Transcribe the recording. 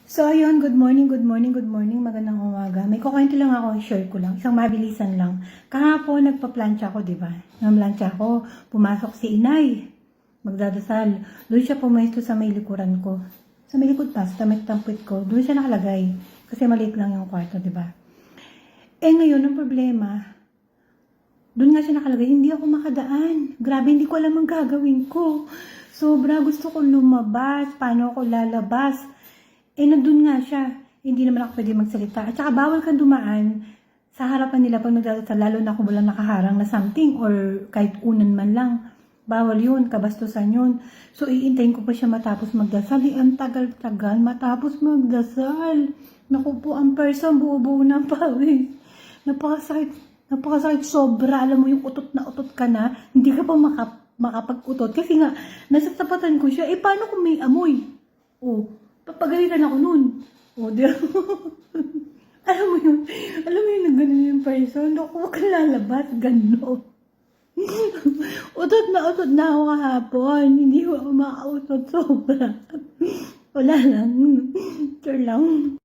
So, ayun, good morning, good morning, good morning, magandang umaga. May kukwento lang ako, share ko lang, isang mabilisan lang. Kahapon, nagpa-plancha ako, di ba? Nagpa-plancha ako, pumasok si inay, magdadasal. Doon siya pumesto sa may likuran ko. Sa may likod pa, sa may tampit ko, doon siya nakalagay. Kasi maliit lang yung kwarto, di ba? Eh ngayon, ang problema, doon nga siya nakalagay, hindi ako makadaan. Grabe, hindi ko alam ang gagawin ko. Sobra, gusto ko lumabas. Paano ako lalabas? Nandun nga siya. Hindi naman ako pwede magsalita. At saka bawal kang dumaan sa harapan nila pag nagdadasal, lalo na kung walang nakaharang na something or kahit unan man lang. Bawal yun, kabastusan yun. So, iintayin ko pa siya matapos magdasal. Ang tagal-tagal matapos magdasal. Naku po, ang person, buo-buo ng pawis. Napakasakit sobra. Alam mo yung utot na utot ka na, hindi ka pa makapag-utot. Kasi nga, nasa tapatan ko siya. Paano kung may amoy? Papagalitan ako nun. Di ba? Alam mo yun, nagganon yung person. Naku, huwag kang lalabas, gano'n. Utot na ako kahapon. Hindi ako makautot sobra. Wala lang. Sure lang.